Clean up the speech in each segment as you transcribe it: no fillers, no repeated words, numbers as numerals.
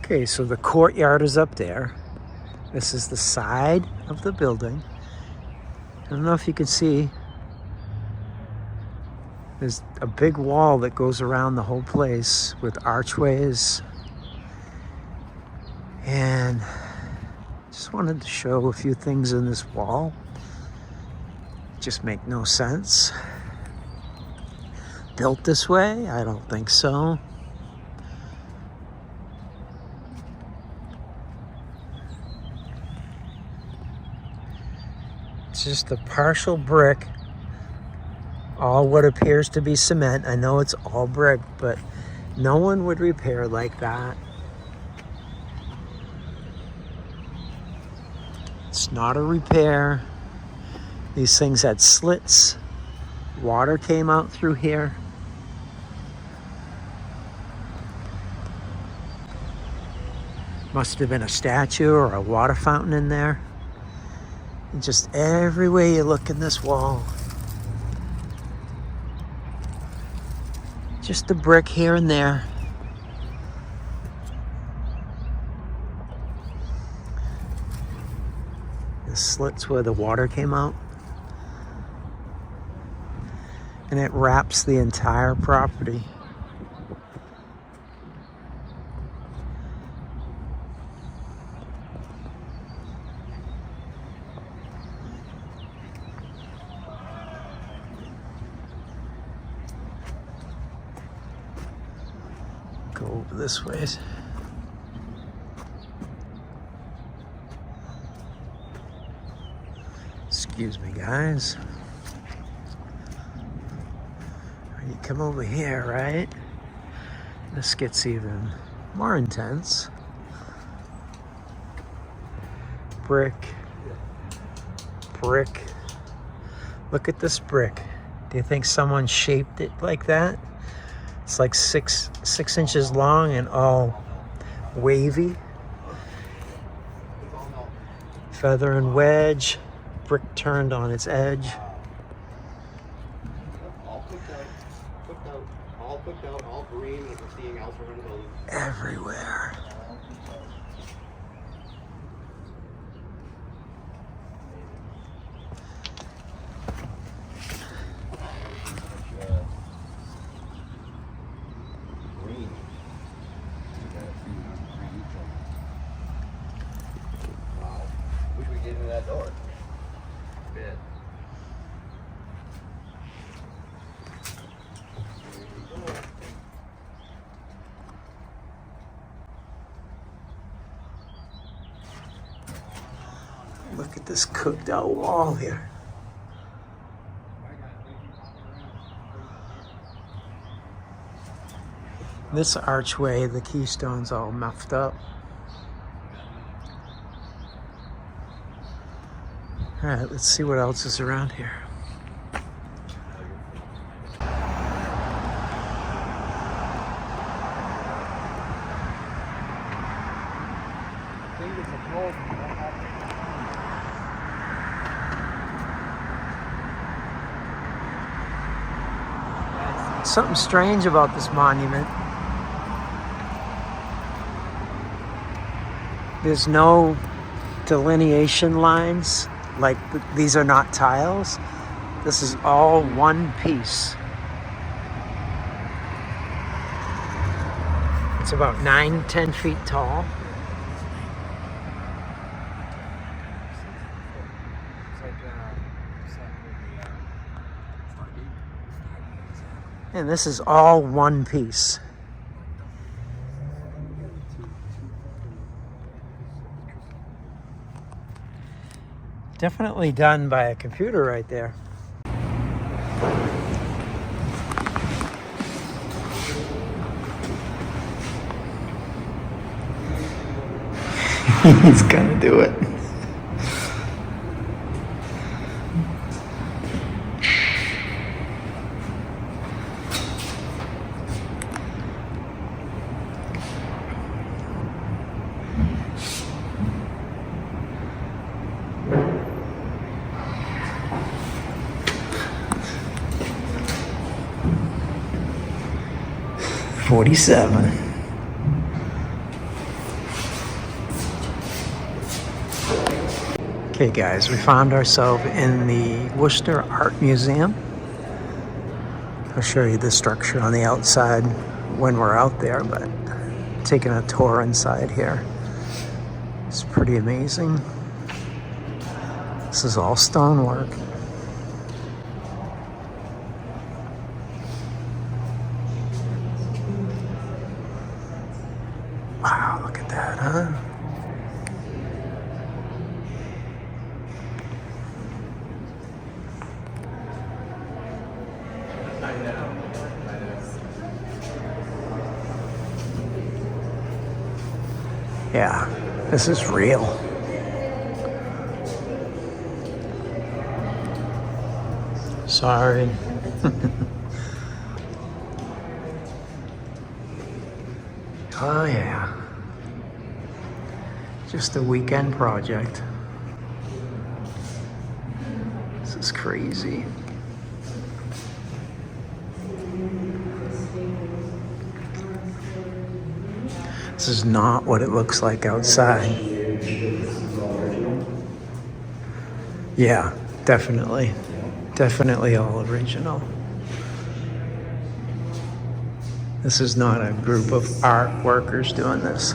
Okay, so the courtyard is up there. This is the side of the building. I don't know if you can see. There's a big wall that goes around the whole place with archways. And just wanted to show a few things in this wall. Just make no sense. Built this way? I don't think so. It's just a partial brick, all what appears to be cement. I know it's all brick, but no one would repair like that. It's not a repair. These things had slits. Water came out through here. Must have been a statue or a water fountain in there. And just every way you look in this wall, just a brick here and there. The slits where the water came out. And it wraps the entire property. Go over this way. Excuse me, guys. You come over here, right? This gets even more intense. Brick. Brick. Look at this brick. Do you think someone shaped it like that? It's like six inches long and all wavy. Feather and wedge. Brick turned on its edge. All cooked out, all green, like we're seeing elsewhere in the building. Everywhere. Wow. Wish we could get into that door. Bit. Look at this cooked out wall here. This archway, the keystone's all muffed up. All right, let's see what else is around here. Something strange about this monument. There's no delineation lines, like these are not tiles. This is all one piece. It's about 9-10 feet tall. And this is all one piece. Definitely done by a computer right there. He's gonna do it. $47. Okay guys, we found ourselves in the Worcester Art Museum. I'll show you the structure on the outside when we're out there, but taking a tour inside here. It's pretty amazing. This is all stonework. Wow, look at that, huh? Yeah, this is real. Sorry. Oh yeah. Just a weekend project. This is crazy. This is not what it looks like outside. Yeah, definitely. Definitely all original. This is not a group of art workers doing this.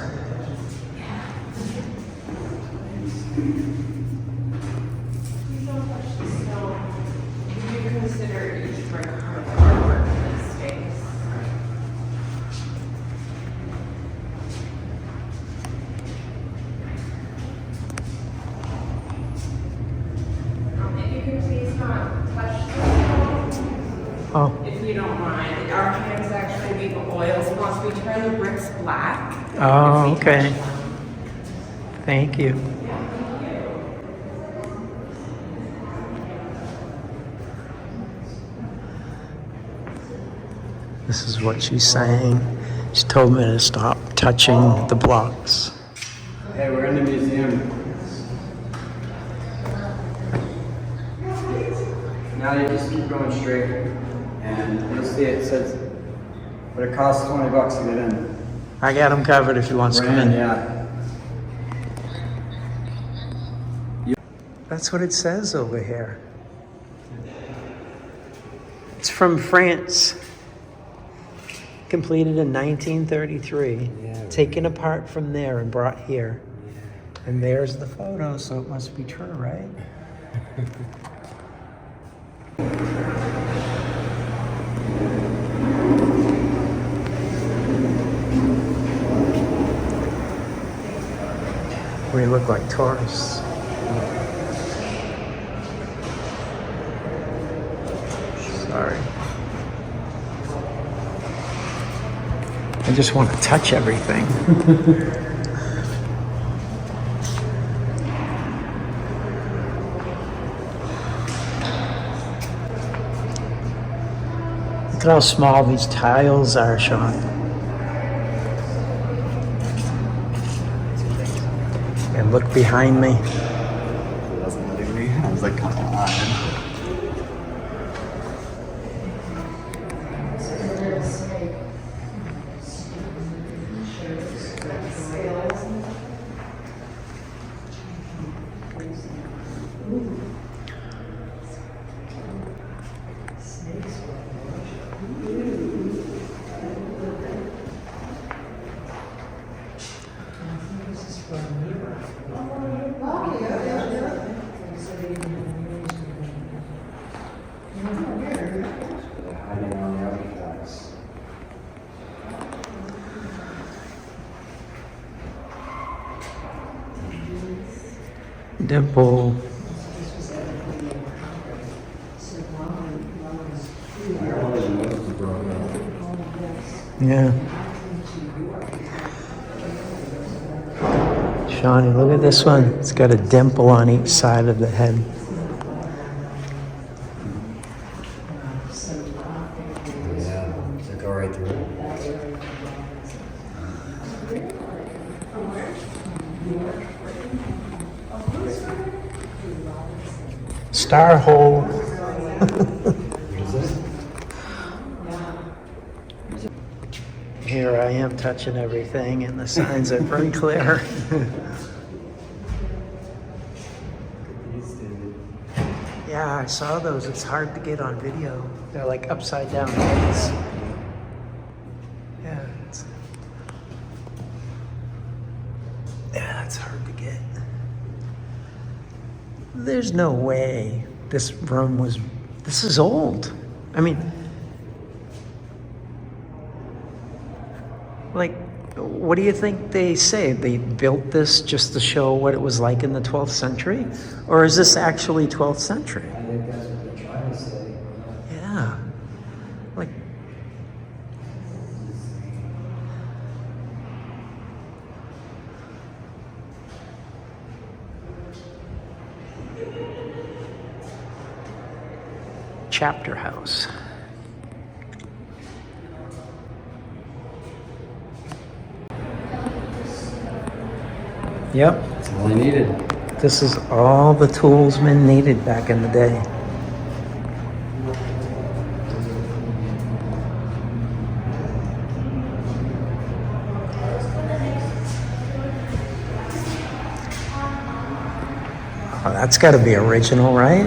Oh. If you don't mind, our hands actually leave oils once we turn the bricks black. Oh, okay. Thank you. This is what she's saying. She told me to stop touching the blocks. Hey, we're in the museum. Now you just keep going straight, and you'll see it says, but it costs $20 to get in. I got him covered if he wants to come in. Yeah. That's what it says over here. It's from France. Completed in 1933. Yeah, Taken apart from there and brought here. And there's the photo, so it must be true, right? We look like tourists. Sorry. I just want to touch everything. Look at how small these tiles are, Sean. And look behind me. It wasn't letting me. I was like, come on. Dimple. Yeah. Shawnee, look at this one. It's got a dimple on each side of the head. Yeah, so go right through it. Star hole. Here I am touching everything, and the signs are pretty clear. Yeah, I saw those. It's hard to get on video. They're like upside down heads. Yeah, it's hard to get. There's no way this room was. This is old. I mean, like, what do you think they say? They built this just to show what it was like in the 12th century? Or is this actually 12th century? I think that's what they're trying to say. Yeah. Like, chapter house. Yep. That's all I needed. This is all the tools men needed back in the day. Oh, that's got to be original, right?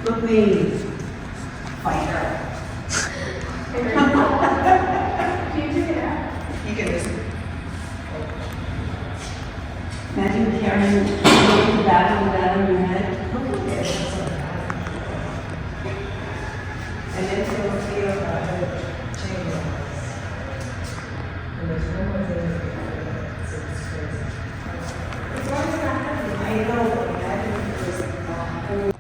Look me, fighter. You can listen. Imagine carrying the battle down your head. Look at this. And then she'll feel the change. And there's no more thing to do. It's crazy. I know, but imagine if it was whole.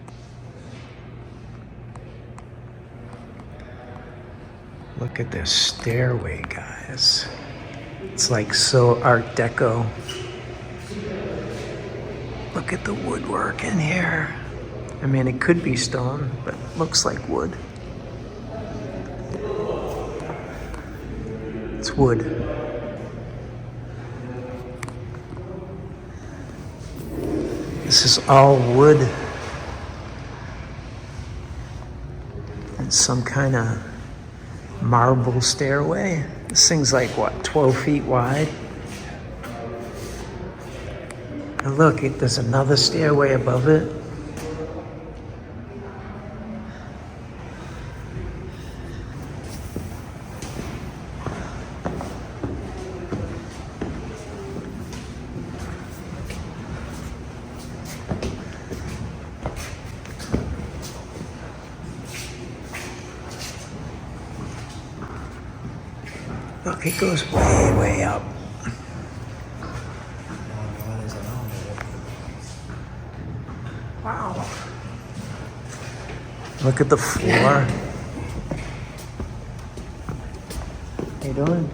Look at this stairway, guys. It's like so Art Deco. Look at the woodwork in here. I mean, it could be stone, but it looks like wood. It's wood. This is all wood. And some kind of marble stairway. This thing's like, what, 12 feet wide? And look, there's another stairway above it. Look, it goes way, way up. Wow. Look at the floor. How you doing?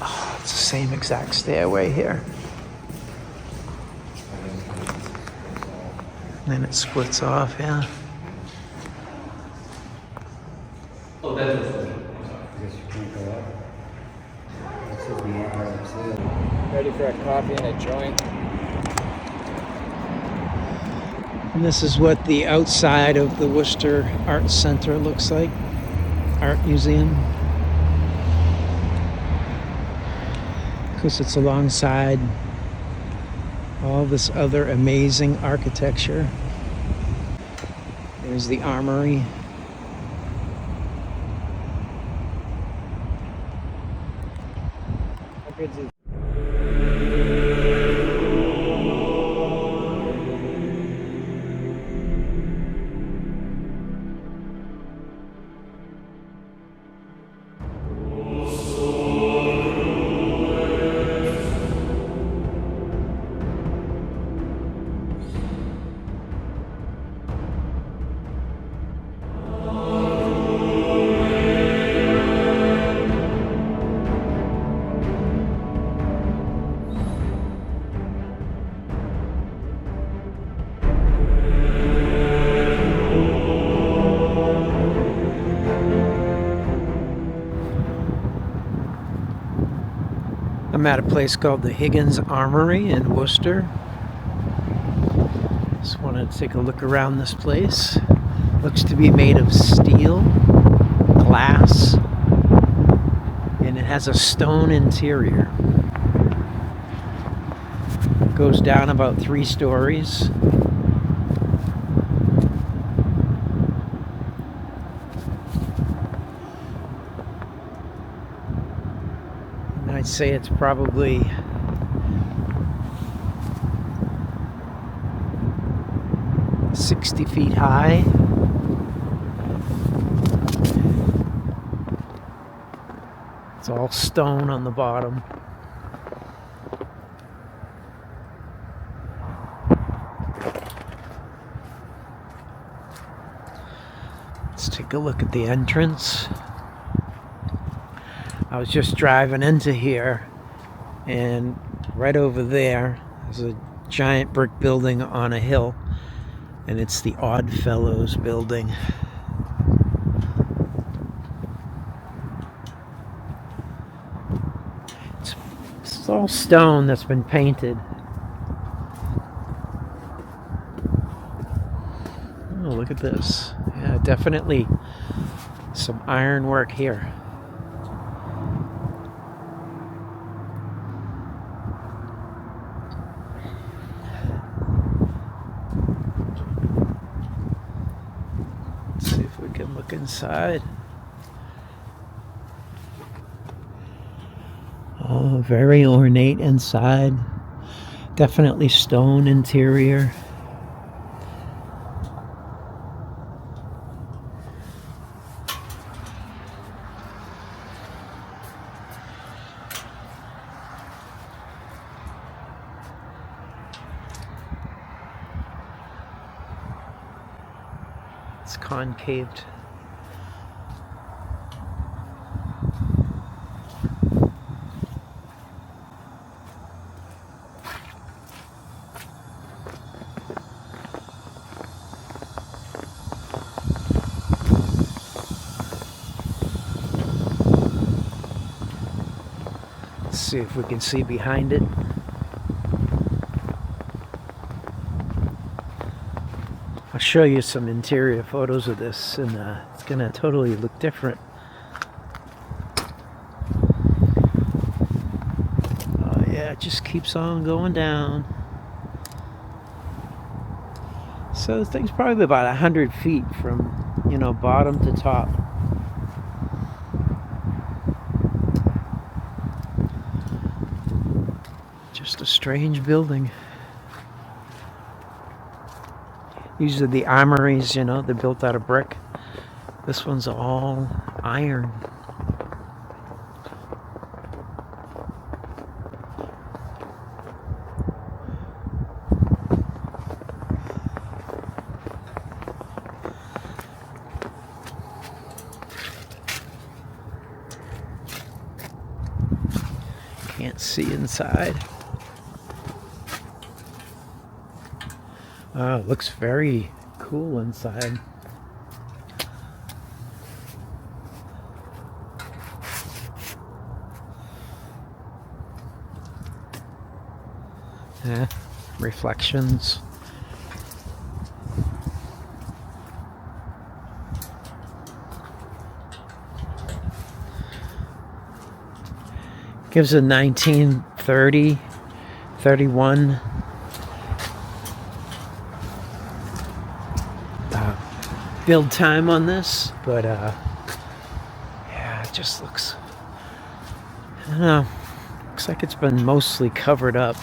Oh, it's the same exact stairway here. And then it splits off, yeah. Oh, that's what's I guess you can't go up. This is more hard too. Ready for a coffee and a joint? And this is what the outside of the Worcester Art Center looks like. Art Museum. Because it's alongside all this other amazing architecture. There's the Armory. I'm at a place called the Higgins Armory in Worcester. Just wanted to take a look around this place. Looks to be made of steel, glass, and it has a stone interior. Goes down about 3 stories. And I'd say it's probably 60 feet high. It's all stone on the bottom. Let's take a look at the entrance. I was just driving into here, and right over there is a giant brick building on a hill, and it's the Oddfellows building. It's all stone that's been painted. Oh, look at this. Yeah, definitely some ironwork here. Let's see if we can look inside. Oh, very ornate inside. Definitely stone interior. It's concaved. Let's see if we can see behind it. I'll show you some interior photos of this, and it's gonna totally look different. Oh yeah, it just keeps on going down. So the thing's probably about 100 feet from, bottom to top. Just a strange building. These are the armories, they're built out of brick. This one's all iron. Can't see inside. Oh, it looks very cool inside. Yeah, reflections. Gives a 1930, 31 build time on this, but yeah, it just looks, I don't know, looks like it's been mostly covered up.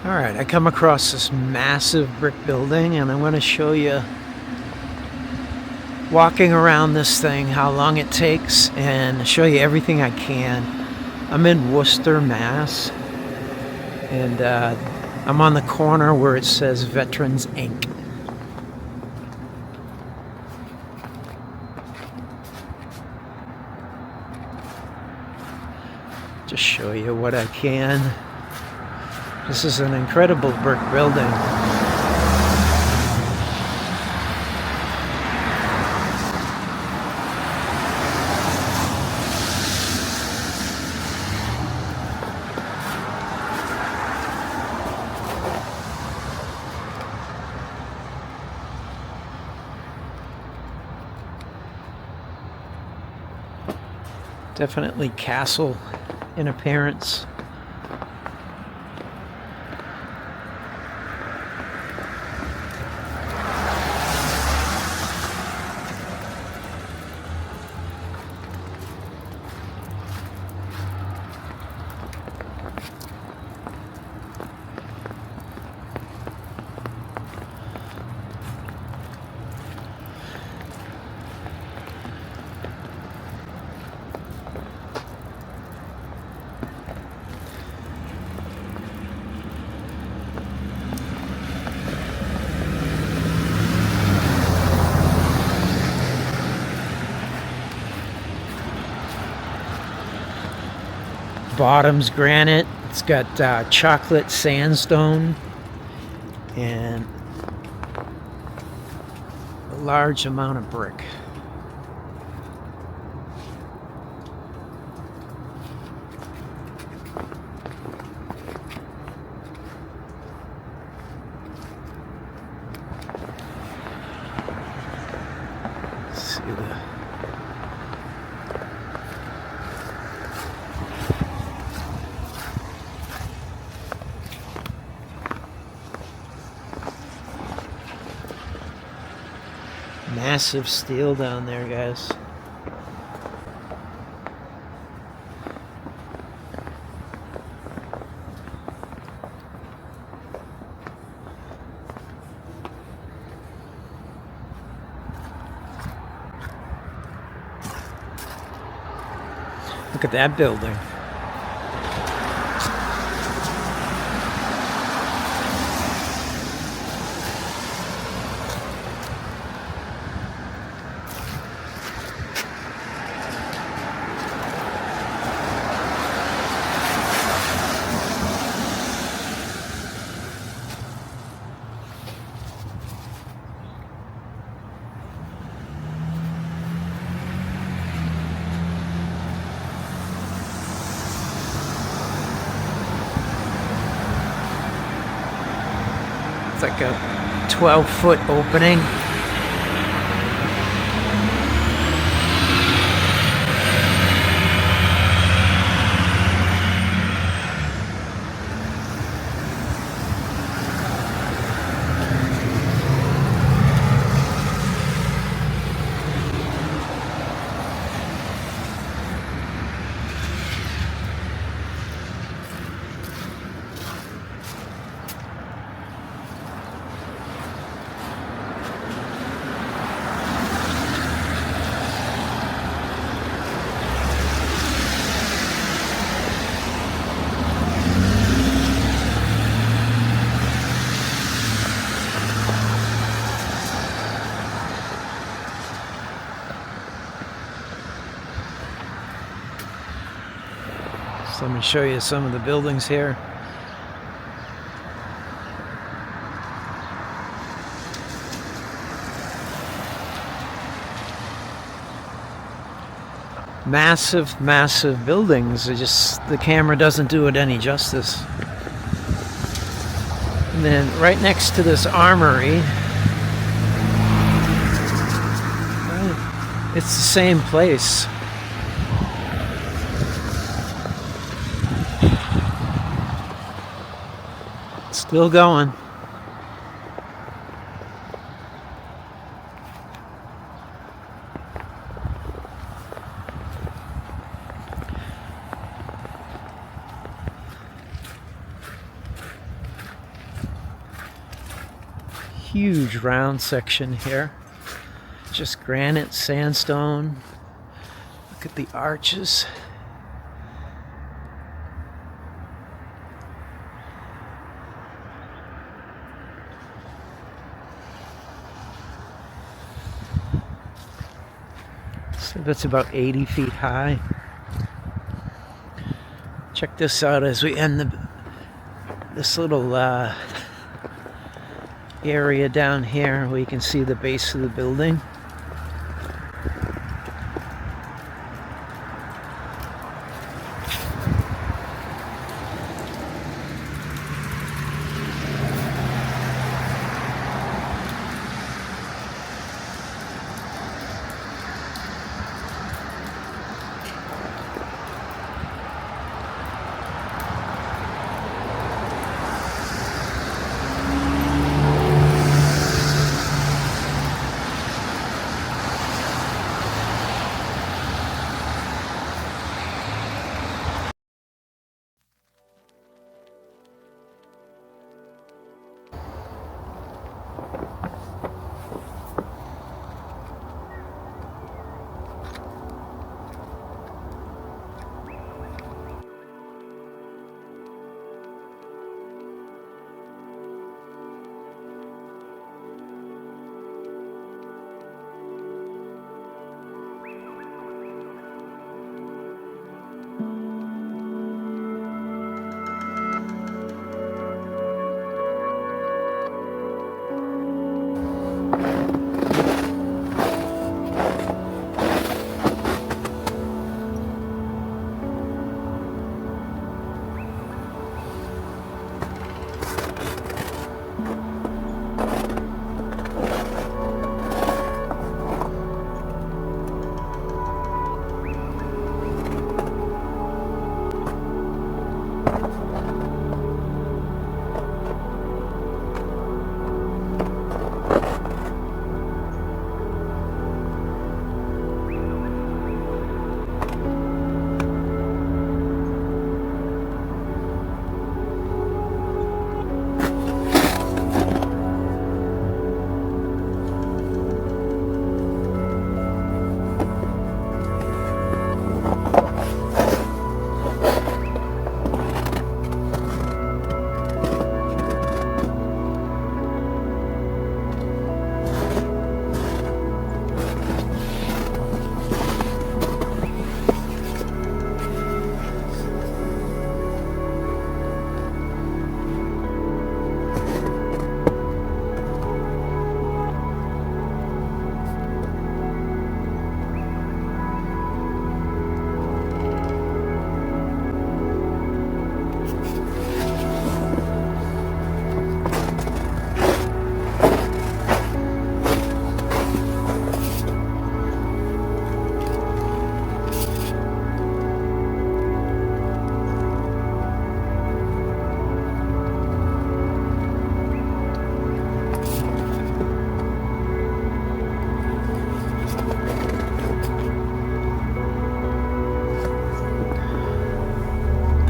Alright, I come across this massive brick building, and I'm going to show you, walking around this thing, how long it takes, and show you everything I can. I'm in Worcester, Mass, and I'm on the corner where it says Veterans Inc. Just show you what I can. This is an incredible brick building. Definitely castle in appearance. Bottom's granite. It's got chocolate sandstone and a large amount of brick. Let's see the massive steel down there, guys. Look at that building. It's like a 12-foot opening. So let me show you some of the buildings here. Massive, massive buildings. The camera doesn't do it any justice. And then right next to this armory, it's the same place. Still going. Huge round section here. Just granite, sandstone. Look at the arches. So that's about 80 feet high. Check this out as we end this little area down here where you can see the base of the building.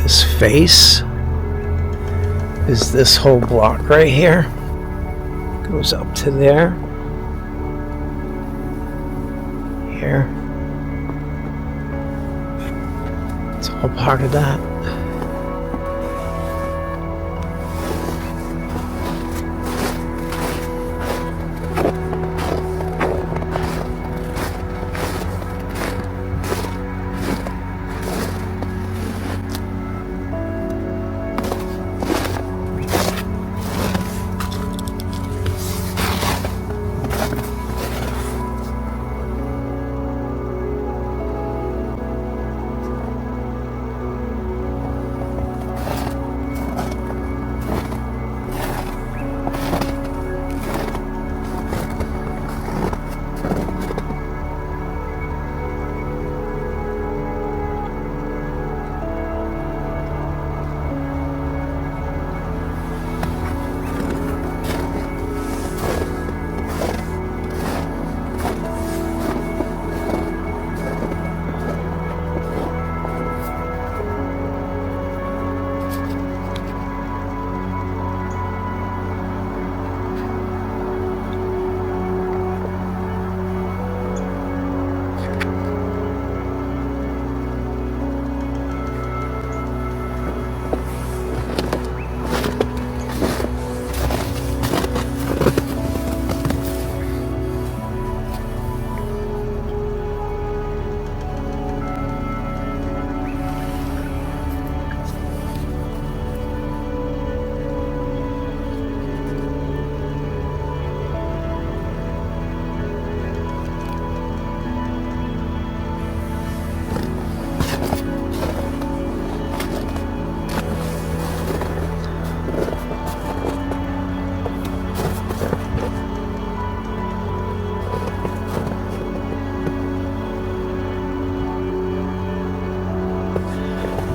This face is this whole block right here. Goes up to there. Here. It's all part of that.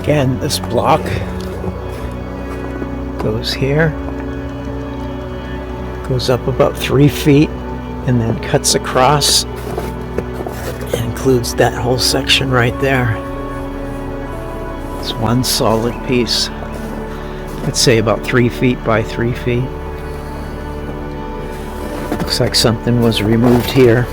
Again, this block goes here, goes up about 3 feet, and then cuts across and includes that whole section right there. It's one solid piece. I'd say about 3 feet by 3 feet. Looks like something was removed here.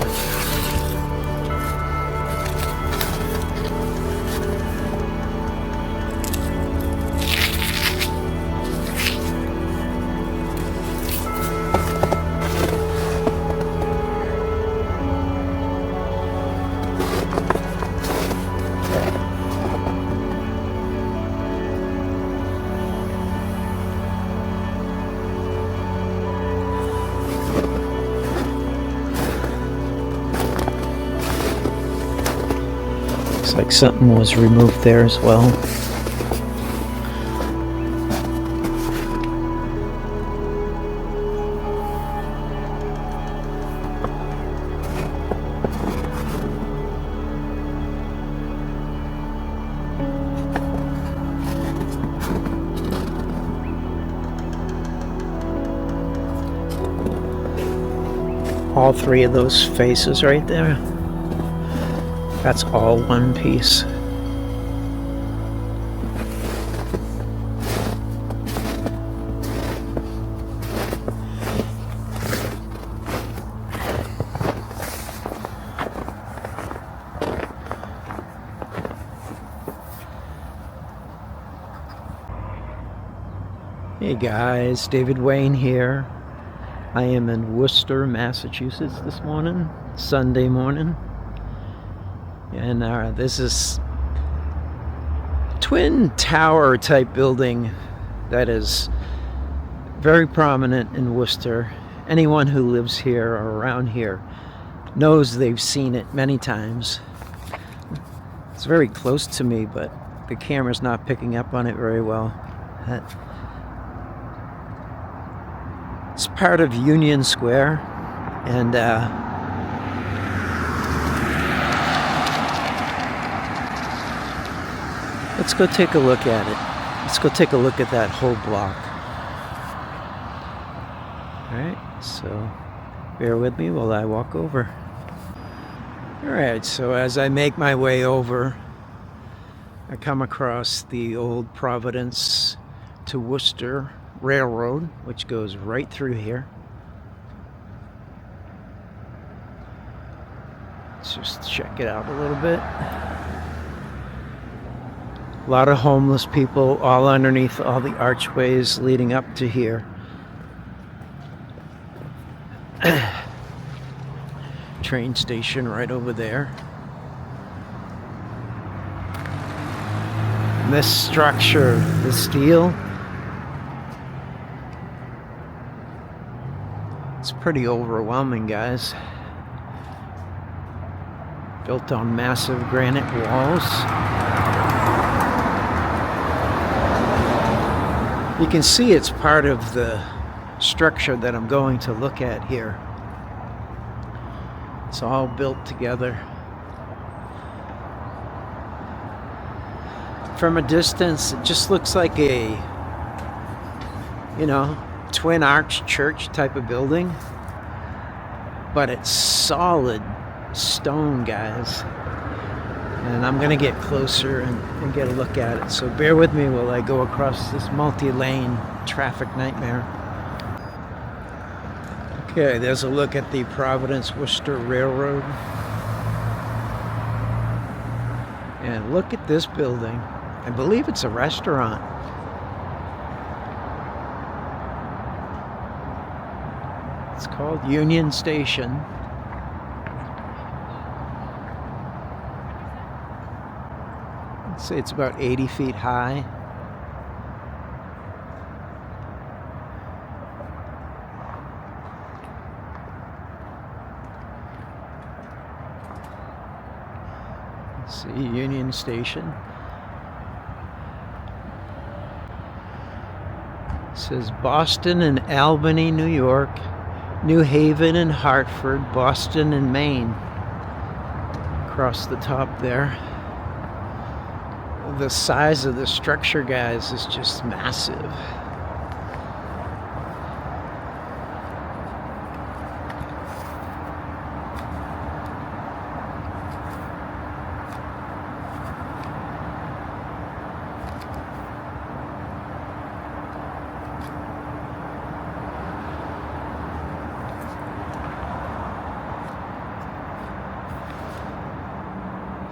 Looks like something was removed there as well. All three of those faces right there. That's all one piece. Hey guys, David Wayne here. I am in Worcester, Massachusetts this morning, Sunday morning. And this is twin tower type building that is very prominent in Worcester. Anyone who lives here or around here knows they've seen it many times. It's very close to me, but the camera's not picking up on it very well. It's part of Union Square, and let's go take a look at it. Let's go take a look at that whole block. Alright, so bear with me while I walk over. Alright, so as I make my way over, I come across the old Providence to Worcester Railroad, which goes right through here. Let's just check it out a little bit. A lot of homeless people all underneath all the archways leading up to here. Train station right over there. And this structure, the steel, it's pretty overwhelming, guys. Built on massive granite walls. You can see it's part of the structure that I'm going to look at here. It's all built together. From a distance, it just looks like a, you know, twin arch church type of building, but it's solid stone, guys. And I'm gonna get closer and get a look at it, so bear with me while I go across this multi-lane traffic nightmare. Okay, there's a look at the Providence Worcester Railroad, and look at this building. I believe it's a restaurant. It's called Union Station. I'd say it's about 80 feet high. Let's see, Union Station. It says Boston and Albany, New York, New Haven and Hartford, Boston and Maine. Across the top there. The size of the structure, guys, is just massive.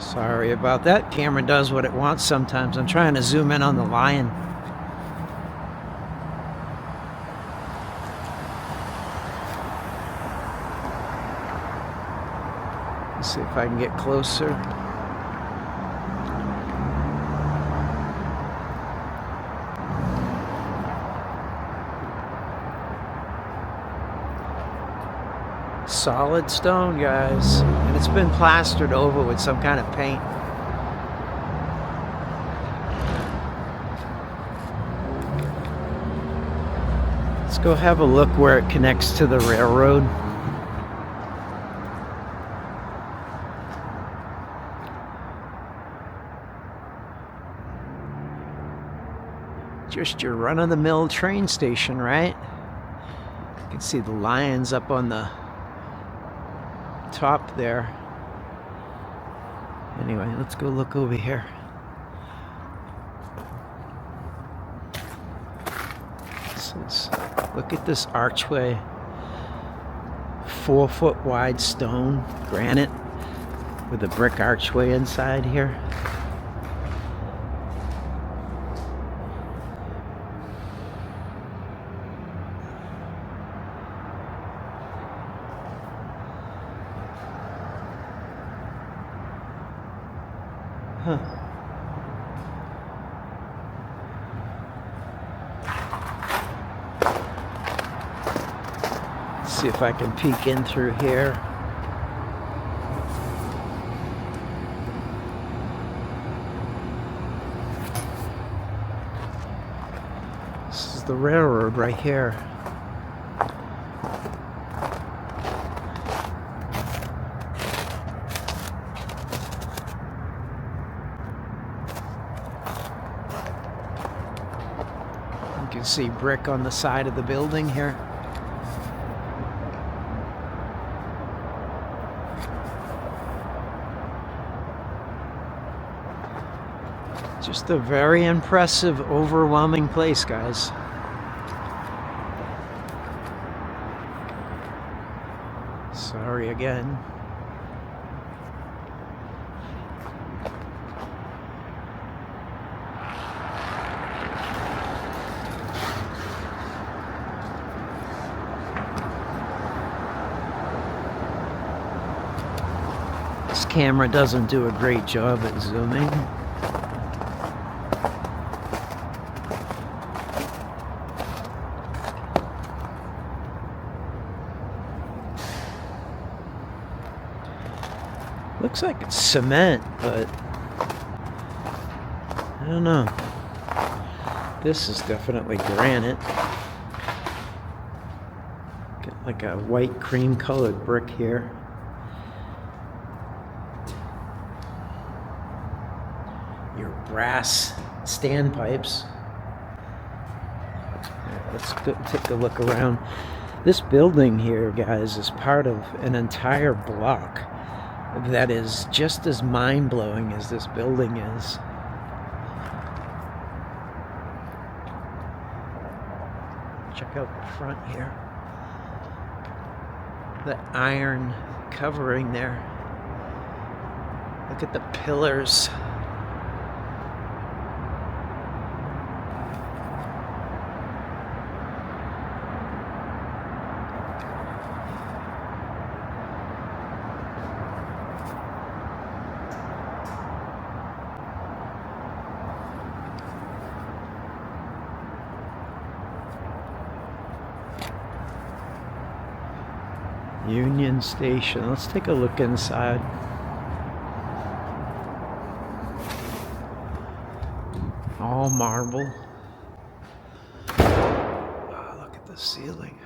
Sorry about that. Camera does what it wants sometimes. I'm trying to zoom in on the lion. Let's see if I can get closer. Solid stone, guys, and it's been plastered over with some kind of paint. Let's go have a look where it connects to the railroad. Just your run-of-the-mill train station, right? You can see the lions up on the top there. Anyway, let's go look over here. Look at this archway. 4-foot wide stone, granite, with a brick archway inside here. Huh. Let's see if I can peek in through here. This is the railroad right here. You can see brick on the side of the building here. Just a very impressive, overwhelming place, guys. Sorry again. This camera doesn't do a great job at zooming. Looks like it's cement, but I don't know. This is definitely granite. Got like a white cream colored brick here. Your brass standpipes. Let's go take a look around. This building here, guys, is part of an entire block that is just as mind-blowing as this building is. Check out the front here. The iron covering there. Look at the pillars. Union Station. Let's take a look inside. All marble. Oh, look at the ceiling.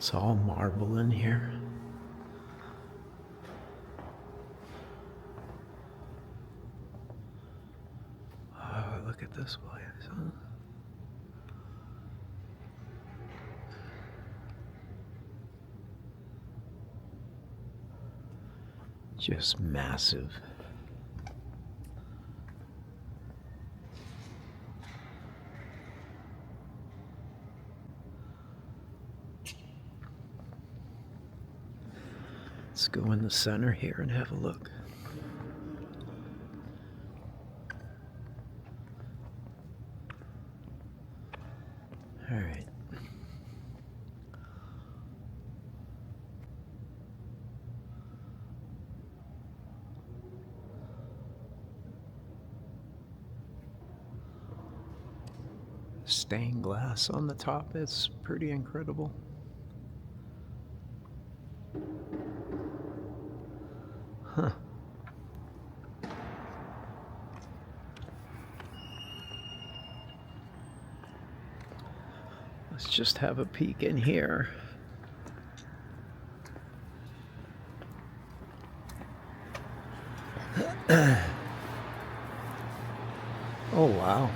It's all marble in here. Oh, look at this place, huh? Just massive. Let's go in the center here and have a look. All right. Stained glass on the top is pretty incredible. Huh. Let's just have a peek in here. Oh, wow.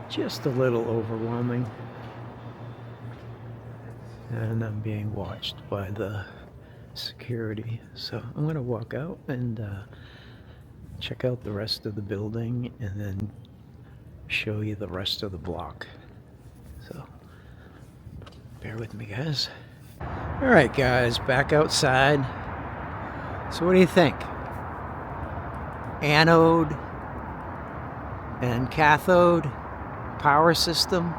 Just a little overwhelming. And I'm being watched by the security. So I'm going to walk out and check out the rest of the building and then show you the rest of the block. So bear with me, guys. All right, guys, back outside. So what do you think? Anode and cathode power system.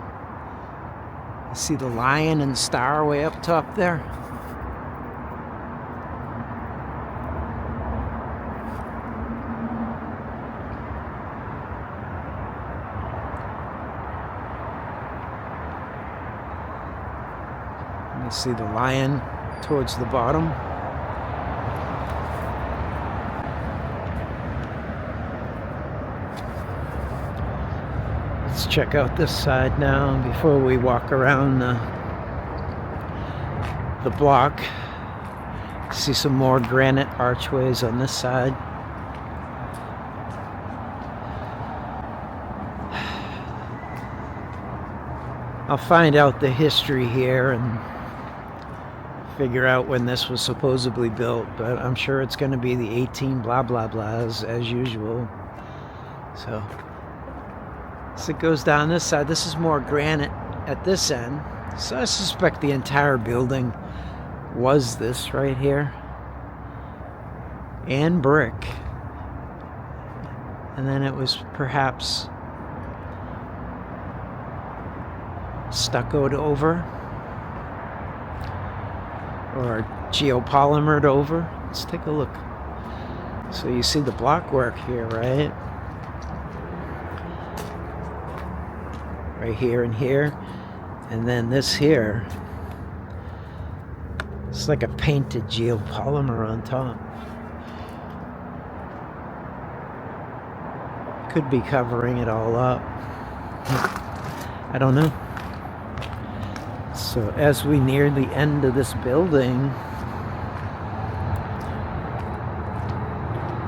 You see the lion and star way up top there? You see the lion towards the bottom. Let's check out this side now before we walk around the block. See some more granite archways on this side. I'll find out the history here and figure out when this was supposedly built, but I'm sure it's going to be the 18 blah blah blahs as usual. So it goes down this side. This is more granite at this end. So I suspect the entire building was this right here. And brick. And then it was perhaps stuccoed over. Or geopolymered over. Let's take a look. So you see the blockwork here, right? Right here and here, and then this here, it's like a painted geopolymer on top. Could be covering it all up. I don't know. So as we near the end of this building,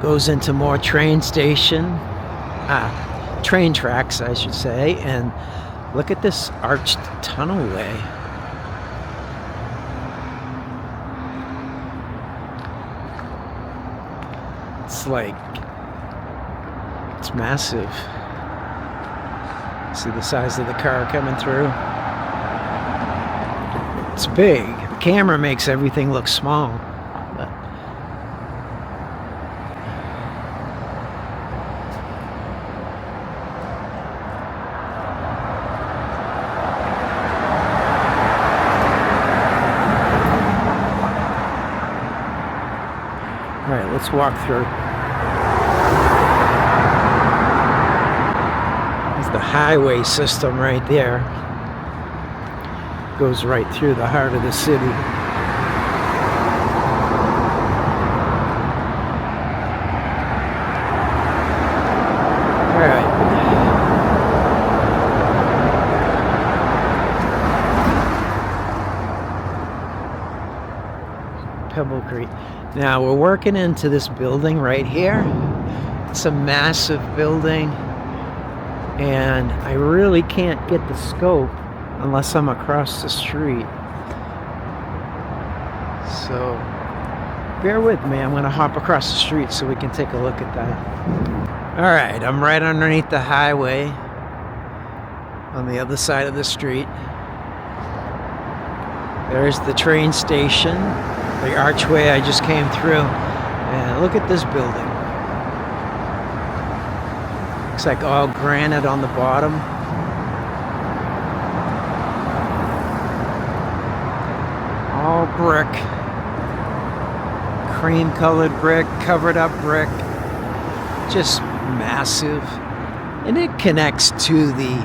goes into more train station, train tracks I should say, and look at this arched tunnelway. It's like, it's massive. See the size of the car coming through? It's big. The camera makes everything look small. But all right, let's walk through. There's the highway system right there. Goes right through the heart of the city. Pebblecrete. Now we're working into this building right here. It's a massive building, and I really can't get the scope unless I'm across the street. So bear with me. I'm going to hop across the street so we can take a look at that. All right, I'm right underneath the highway on the other side of the street. There's the train station, the archway I just came through, and look at this building. Looks like all granite on the bottom. All brick. Cream-colored brick, covered up brick. Just massive. And it connects to the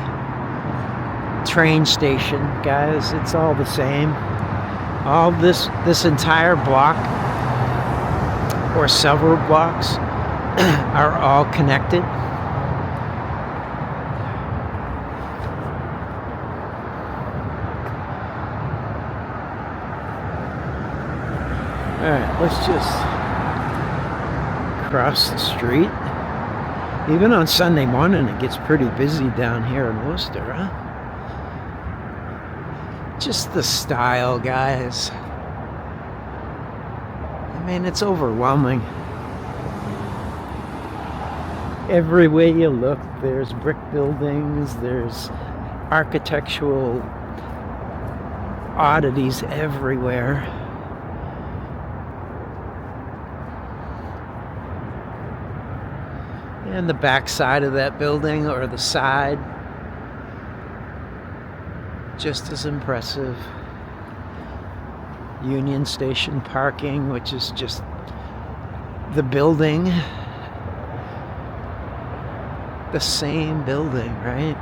train station, guys. It's all the same. All this entire block, or several blocks, are all connected. All right, let's just cross the street. Even on Sunday morning, it gets pretty busy down here in Worcester, huh? Just the style, guys. I mean, it's overwhelming. Every way you look, there's brick buildings, there's architectural oddities everywhere. And the back side of that building, or the side, just as impressive. Union Station parking, which is just the building. The same building, right?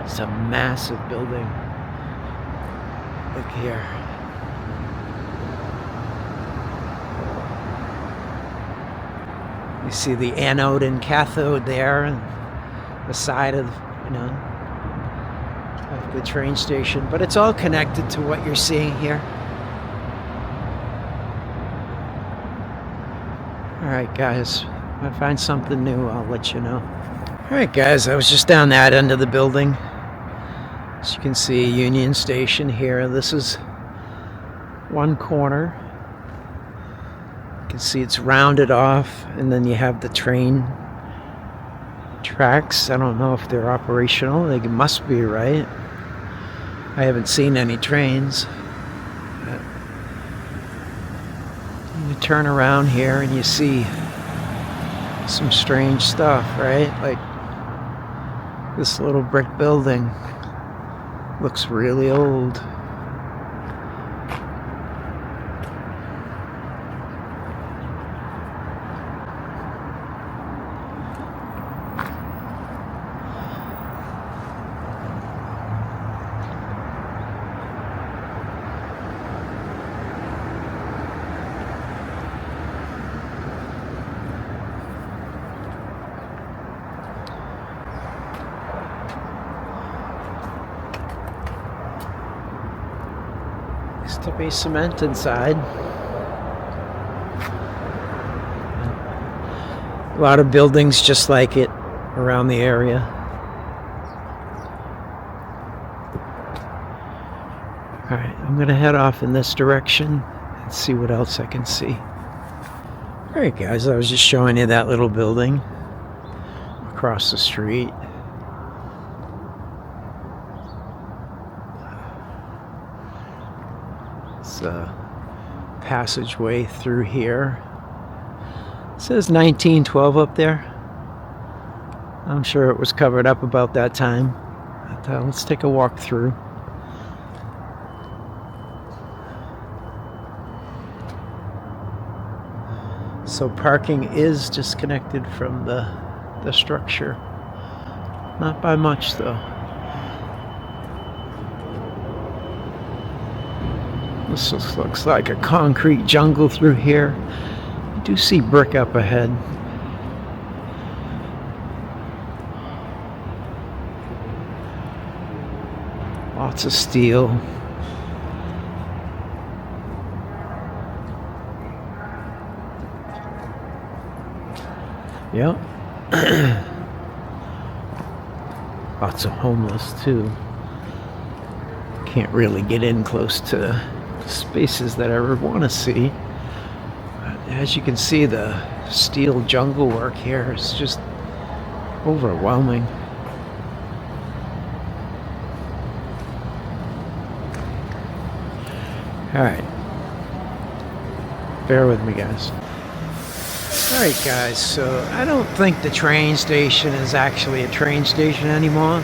It's a massive building. Look here. You see the anode and cathode there, and the side of, of the train station. But it's all connected to what you're seeing here. All right, guys. If I find something new, I'll let you know. All right, guys. I was just down that end of the building. As you can see, Union Station here. This is one corner. You can see it's rounded off, and then you have the train tracks. I don't know if they're operational. They must be, right? I haven't seen any trains. But you turn around here and you see some strange stuff, right? Like this little brick building looks really old. To be cement inside. A lot of buildings just like it around the area. Alright, I'm gonna head off in this direction and see what else I can see. Alright guys, I was just showing you that little building across the street. A passageway through here. It says 1912 up there. I'm sure it was covered up about that time. But, let's take a walk through. So parking is disconnected from the structure. Not by much though. This looks like a concrete jungle through here. I do see brick up ahead. Lots of steel. Yep. Lots of homeless too. Can't really get in close to spaces that I ever want to see. But as you can see, the steel jungle work here is just overwhelming. Alright. Bear with me, guys. Alright, guys, so I don't think the train station is actually a train station anymore.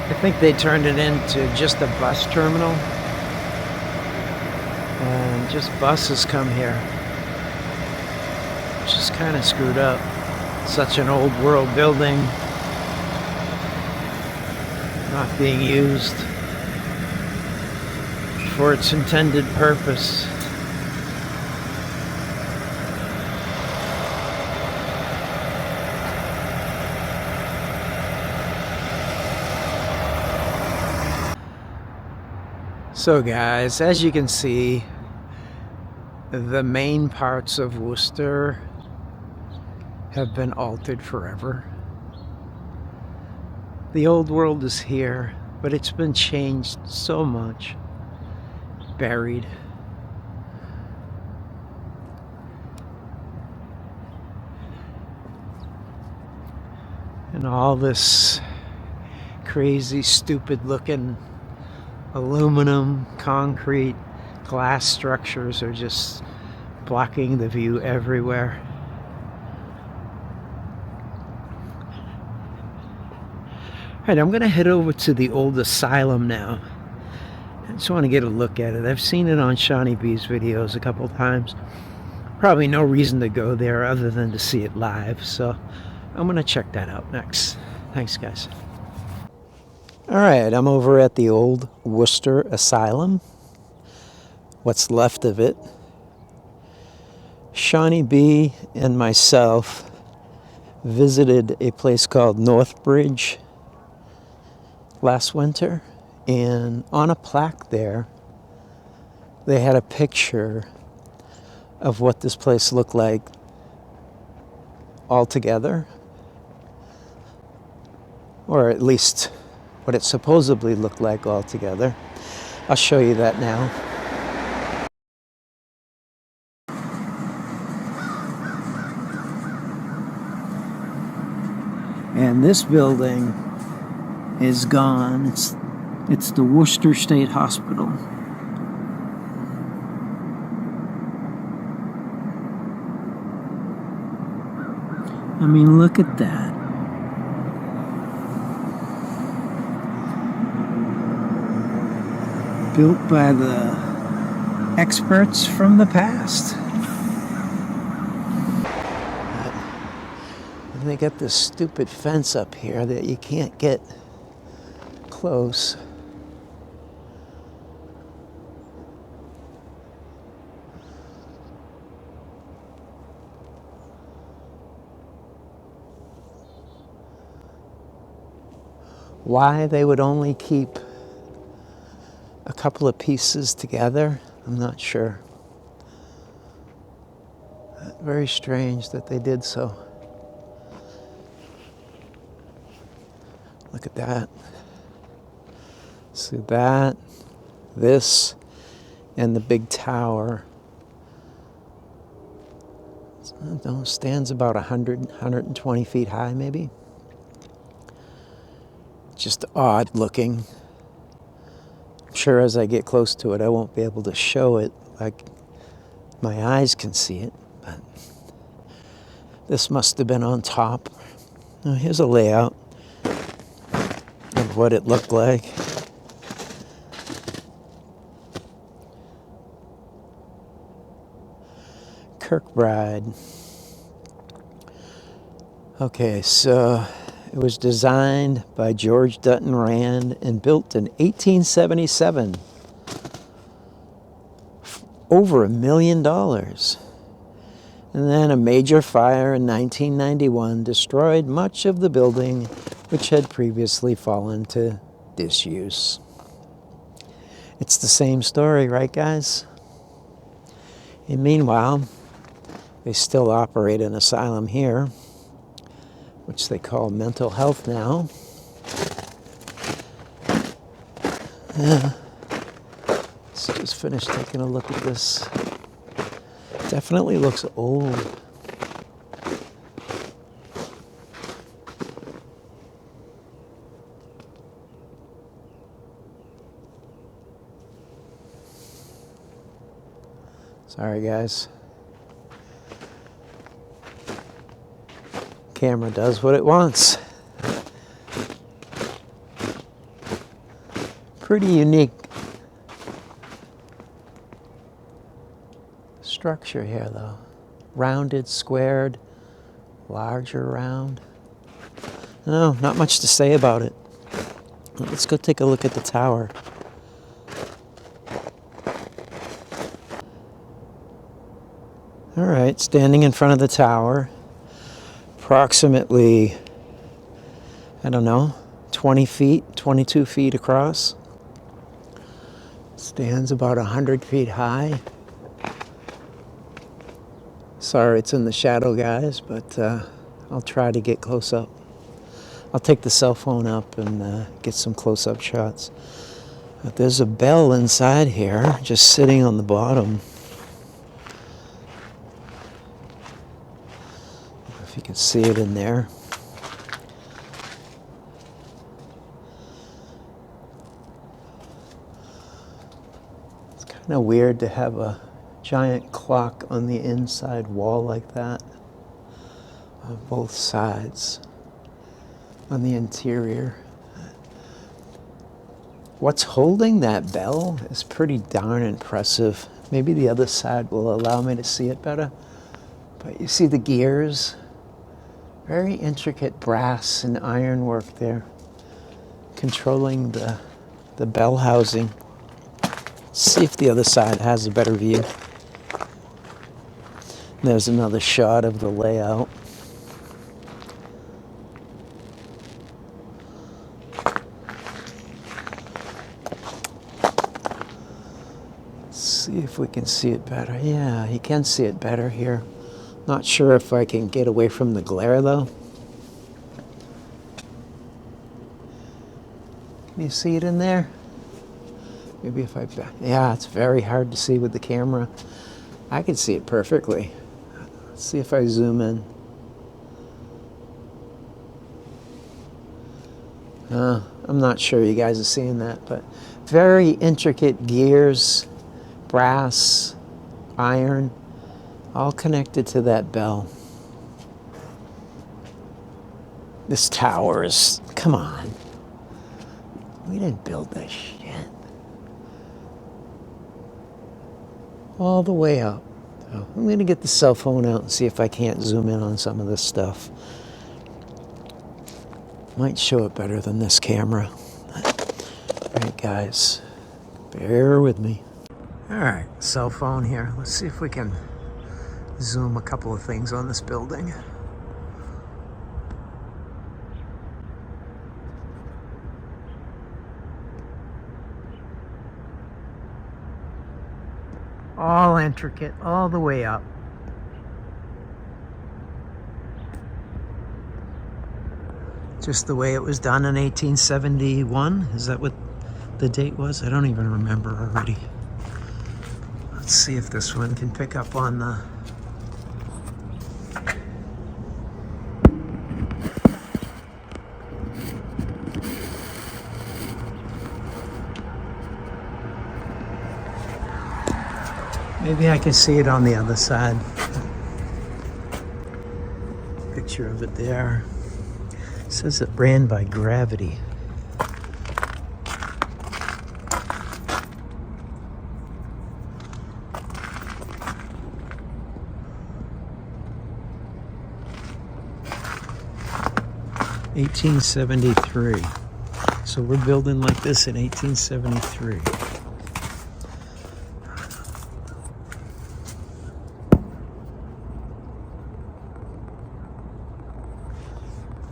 I think they turned it into just a bus terminal. And just buses come here. Which is kind of screwed up. Such an old world building. Not being used for its intended purpose. So guys, as you can see, the main parts of Worcester have been altered forever. The old world is here, but it's been changed so much. Buried. And all this crazy, stupid looking aluminum, concrete, glass structures are just blocking the view everywhere. Alright, I'm gonna head over to the old Asylum now. I just want to get a look at it. I've seen it on Shawnee B's videos a couple times. Probably no reason to go there other than to see it live, so I'm gonna check that out next. Thanks, guys. Alright, I'm over at the old Worcester Asylum. What's left of it. Shawnee B and myself visited a place called Northbridge last winter, and on a plaque there they had a picture of what this place looked like altogether, or at least what it supposedly looked like altogether. I'll show you that now. And this building is gone. It's the Worcester State Hospital. I mean, look at that. Built by the experts from the past. And they got this stupid fence up here that you can't get close. Why they would only keep a couple of pieces together, I'm not sure. Very strange that they did so. Look at that. See that, this, and the big tower. It stands about 100, 120 feet high, maybe. Just odd looking. I'm sure as I get close to it, I won't be able to show it like my eyes can see it, but this must have been on top. Now, here's a layout of what it looked like. Kirkbride. Okay, so it was designed by George Dutton Rand and built in 1877. Over $1 million. And then a major fire in 1991 destroyed much of the building, which had previously fallen to disuse. It's the same story, right, guys? And meanwhile, They still operate an asylum here, which they call mental health now. Yeah. So just finished taking a look at this. Definitely looks old. Sorry, guys. Camera does what it wants. Pretty unique structure here, though. Rounded, squared, larger round. No, not much to say about it. Let's go take a look at the tower. All right, standing in front of the tower, approximately, I don't know, 20 feet, 22 feet across. Stands about 100 feet high. Sorry it's in the shadow, guys, but I'll try to get close up. I'll take the cell phone up and get some close-up shots. But there's a bell inside here, just sitting on the bottom. If you can see it in there. It's kind of weird to have a giant clock on the inside wall like that on both sides on the interior. What's holding that bell is pretty darn impressive. Maybe the other side will allow me to see it better. But you see the gears? Very intricate brass and ironwork there, controlling the bell housing. Let's see if the other side has a better view. There's another shot of the layout. See if we can see it better. Yeah, you can see it better here. Not sure if I can get away from the glare though. Can you see it in there? Maybe if I... Yeah, it's very hard to see with the camera. I can see it perfectly. Let's see if I zoom in. I'm not sure you guys are seeing that, but very intricate gears, brass, iron, all connected to that bell. This tower is, come on. We didn't build this shit. All the way up. So I'm going to get the cell phone out and see if I can't zoom in on some of this stuff. Might show it better than this camera. All right, guys, bear with me. All right, cell phone here. Let's see if we can zoom a couple of things on this building. All intricate, all the way up. Just the way it was done in 1871. Is that what the date was? I don't even remember already. Let's see if this one can pick up on the... Maybe I can see it on the other side. Picture of it there. It says it ran by gravity. (1873). So we're building like this in 1873.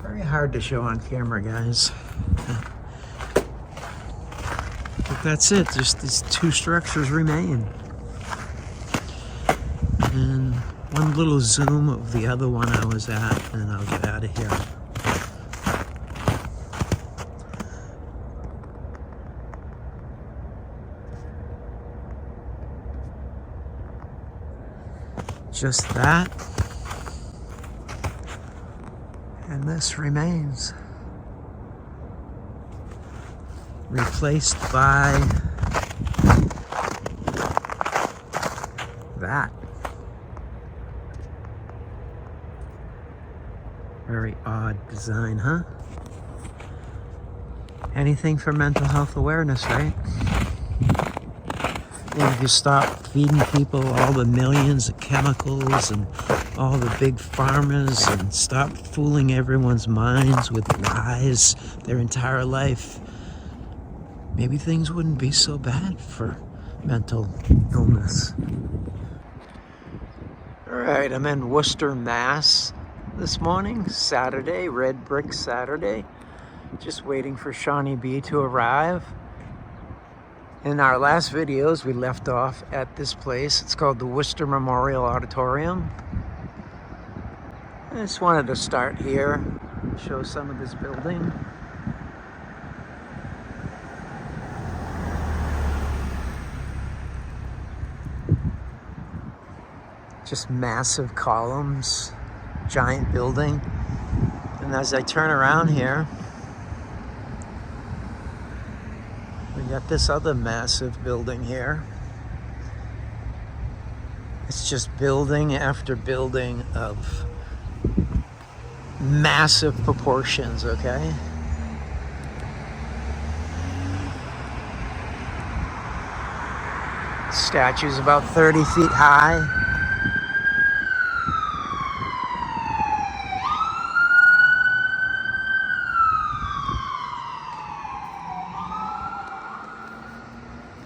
Very hard to show on camera, guys. But that's it. Just these two structures remain. And One little zoom of the other one I was at, and I'll get out of here. Just that. And this remains. Replaced by that. Very odd design, huh? Anything for mental health awareness, right? If you stop feeding people all the millions of chemicals and all the big pharmas and stop fooling everyone's minds with lies their entire life, maybe things wouldn't be so bad for mental illness. All right, I'm in Worcester, Mass this morning, Saturday, Red Brick Saturday. Just waiting for Shawnee B to arrive. In our last videos, we left off at this place. It's called the Worcester Memorial Auditorium. I just wanted to start here, show some of this building. Just massive columns, giant building. And as I turn around here, we got this other massive building here. It's just building after building of massive proportions, okay? Statue's about 30 feet high.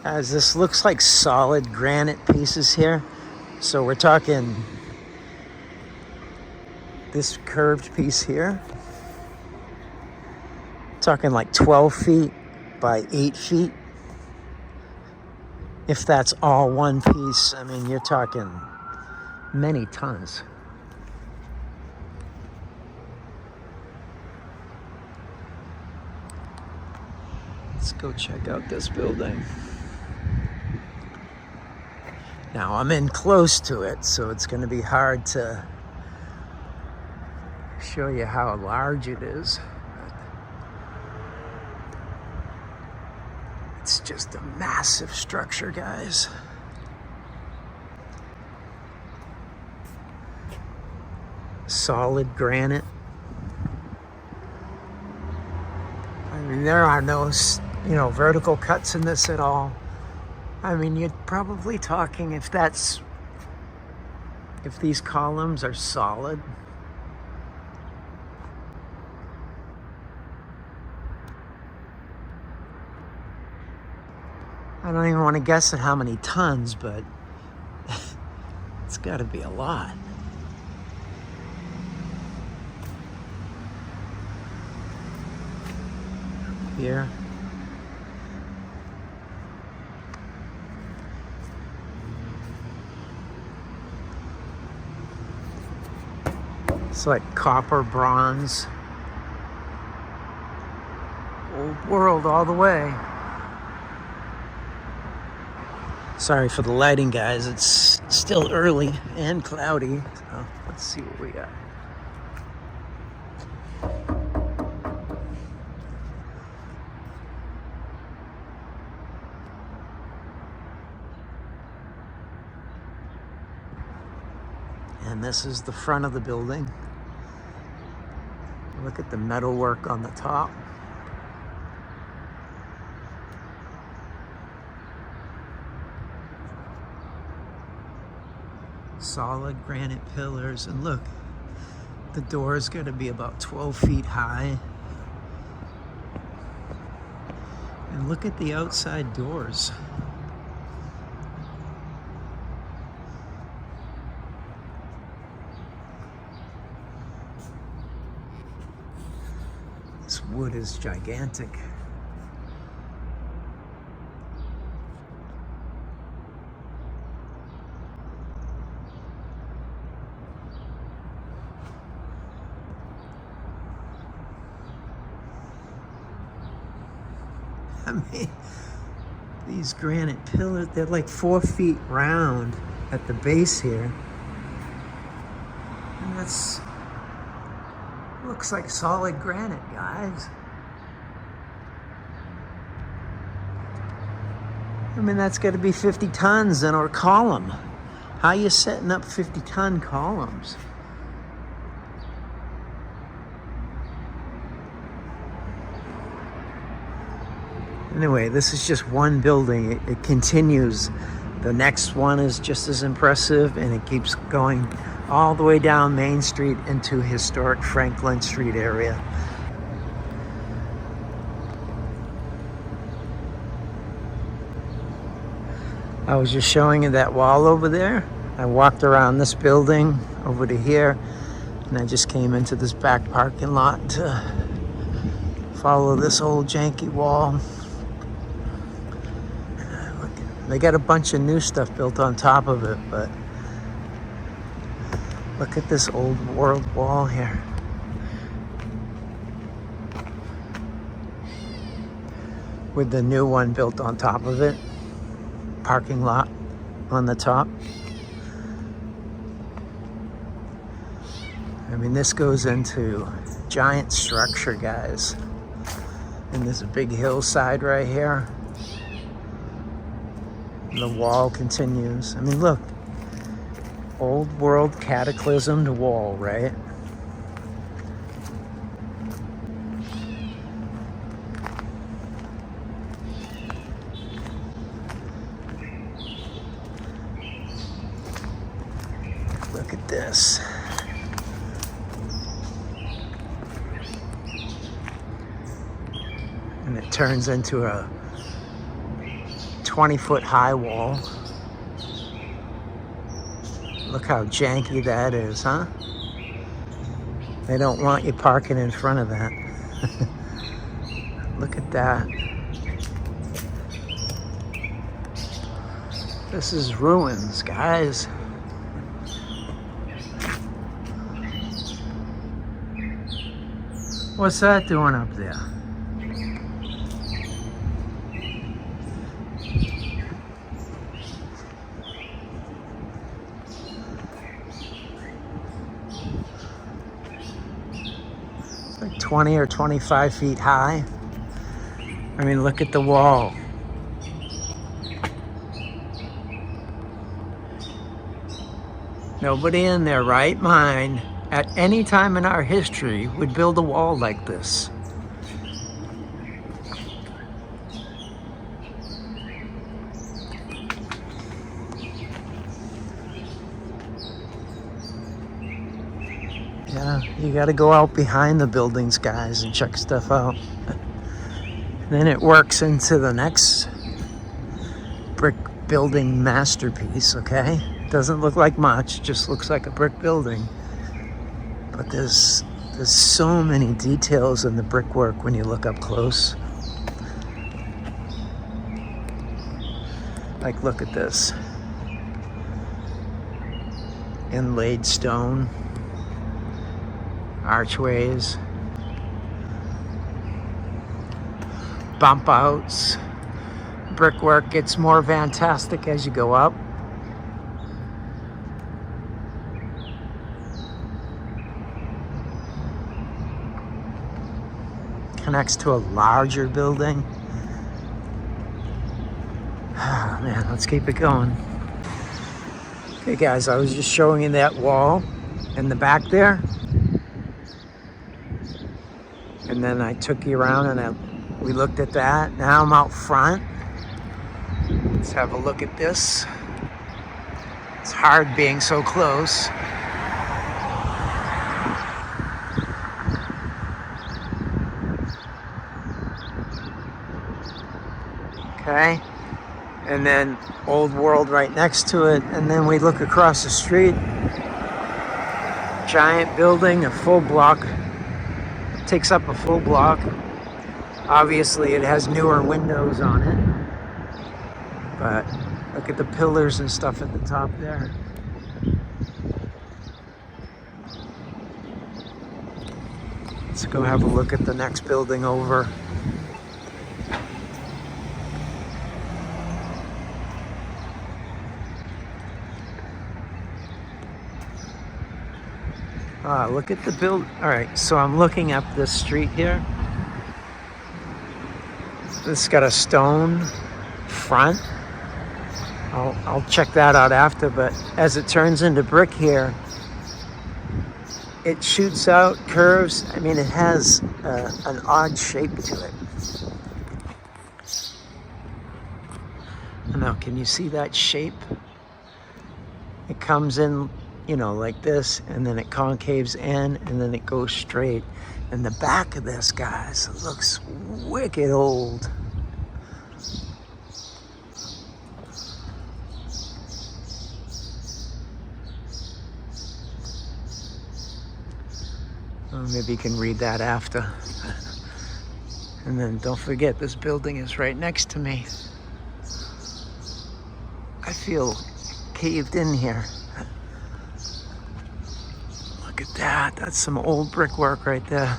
As this looks like solid granite pieces here. So we're talking this curved piece here. Talking like 12 feet by 8 feet. If that's all one piece, I mean, you're talking many tons. Let's go check out this building. Now, I'm in close to it, so it's going to be hard to show you how large it is. It's just a massive structure, guys. Solid granite. I mean, there are no, vertical cuts in this at all. I mean, you're probably talking, if these columns are solid, I don't even want to guess at how many tons, but it's got to be a lot. Here. It's like copper, bronze. Old world all the way. Sorry for the lighting, guys. It's still early and cloudy. So let's see what we got. And this is the front of the building. Look at the metalwork on the top. Solid granite pillars, and look, the door is going to be about 12 feet high. And look at the outside doors. This wood is gigantic. I mean, these granite pillars, they're like 4 feet round at the base here. And that's, looks like solid granite, guys. I mean, that's got to be 50 tons in our column. How are you setting up 50-ton columns? Anyway, this is just one building. It continues. The next one is just as impressive, and it keeps going all the way down Main Street into historic Franklin Street area. I was just showing you that wall over there. I walked around this building over to here, and I just came into this back parking lot to follow this old janky wall. Look, they got a bunch of new stuff built on top of it, but look at this old world wall here. With the new one built on top of it. Parking lot on the top. I mean, this goes into giant structure, guys. And there's a big hillside right here. And the wall continues. I mean, look. Old world cataclysmed wall, right? Look at this. And it turns into a 20-foot high wall. Look how janky that is, huh? They don't want you parking in front of that. Look at that. This is ruins, guys. What's that doing up there? It's like 20 or 25 feet high. I mean, look at the wall. Nobody in their right mind at any time in our history would build a wall like this. Yeah, you gotta go out behind the buildings, guys, and check stuff out. Then it works into the next brick building masterpiece, okay? Doesn't look like much, just looks like a brick building. But there's so many details in the brickwork when you look up close. Like, look at this. Inlaid stone. Archways. Bump outs. Brickwork gets more fantastic as you go up. Connects to a larger building. Oh, man, let's keep it going. Okay, guys, I was just showing you that wall in the back there. And then I took you around and we looked at that. Now I'm out front. Let's have a look at this. It's hard being so close. Okay, and then old world right next to it, and then we look across the street. Giant building, a full block, takes up a full block. Obviously it has newer windows on it, but look at the pillars and stuff at the top there. Let's go have a look at the next building over. Look at the build. All right, so I'm looking up this street here. It's got a stone front. I'll check that out after, but as it turns into brick here, it shoots out, curves. I mean, it has an odd shape to it. Now, can you see that shape? It comes in, you know, like this, and then it concaves in, and then it goes straight. And the back of this, guys, looks wicked old. Maybe you can read that after. And then don't forget, this building is right next to me. I feel caved in here. Look at that. That's some old brickwork right there.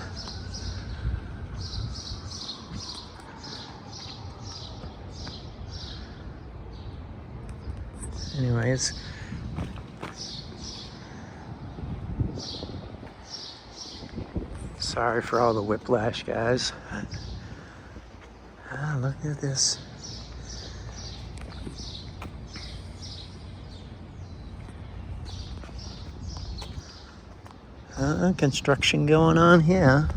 Anyways. Sorry for all the whiplash, guys. Look at this. Construction going on here.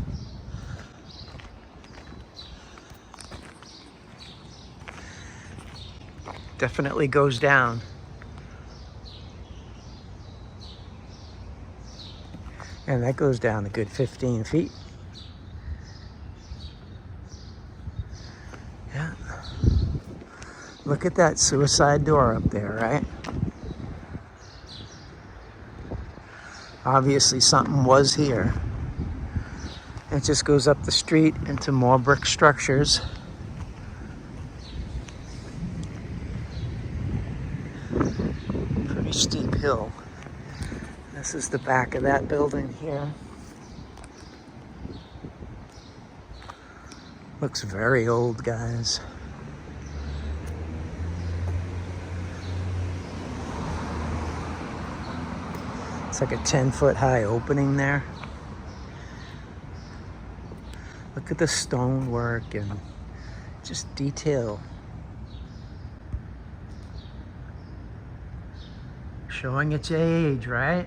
Definitely goes down. And that goes down a good 15 feet. Yeah. Look at that suicide door up there, right? Obviously something was here. It just goes up the street into more brick structures. Pretty steep hill. This is the back of that building here. Looks very old, guys. It's like a 10-foot high opening there. Look at the stonework and just detail. Showing its age, right?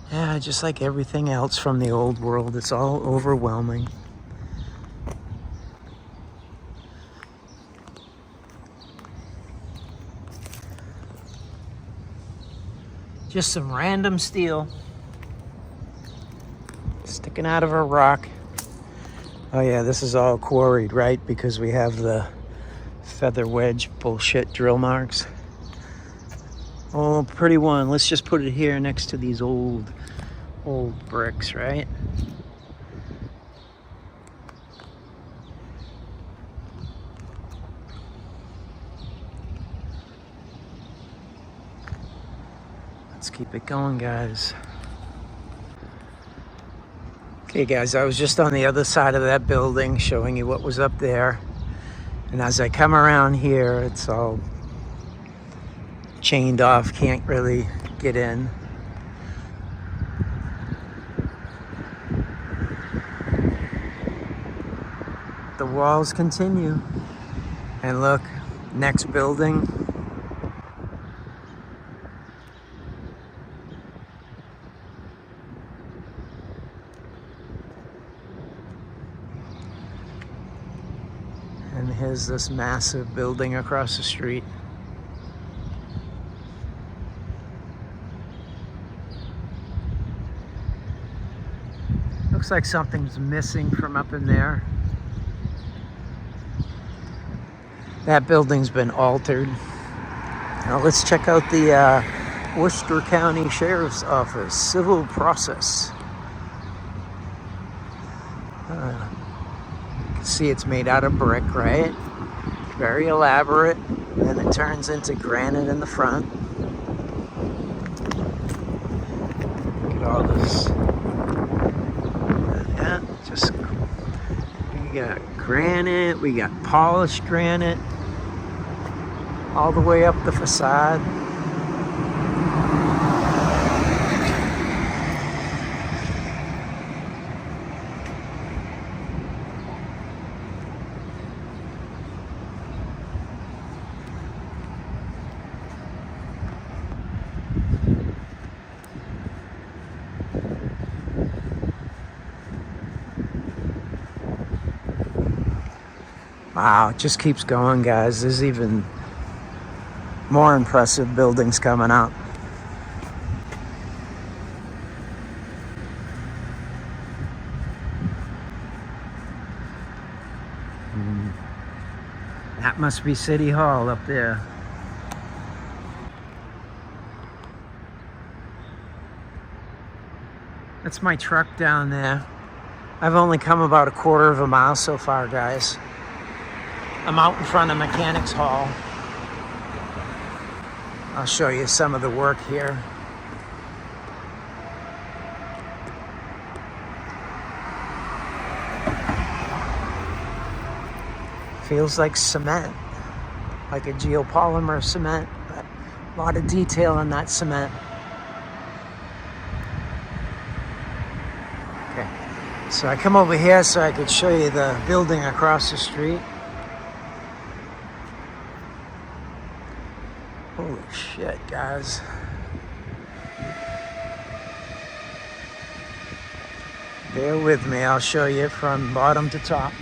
Yeah, just like everything else from the old world, it's all overwhelming. Just some random steel sticking out of a rock. Oh yeah, this is all quarried, right? Because we have the feather wedge bullshit drill marks. Oh, pretty one. Let's just put it here next to these old bricks, right? Let's keep it going, guys. Okay, guys, I was just on the other side of that building showing you what was up there. And as I come around here, it's all chained off, can't really get in. The walls continue. And look, next building. And here's this massive building across the street. Looks like something's missing from up in there. That building's been altered. Now let's check out the Worcester County Sheriff's Office civil process. You can see it's made out of brick, right? Very elaborate. And it turns into granite in the front. Look at all this. Yeah, just we got granite, we got polished granite. all the way up the facade. Wow, it just keeps going, guys. There's even more impressive buildings coming up. That must be City Hall up there. That's my truck down there. I've only come about a quarter of a mile so far, guys. I'm out in front of Mechanics Hall. I'll show you some of the work here. Feels like cement, like a geopolymer cement, but a lot of detail in that cement. Okay, so I come over here so I could show you the building across the street. Holy shit, guys. Bear with me, I'll show you from bottom to top.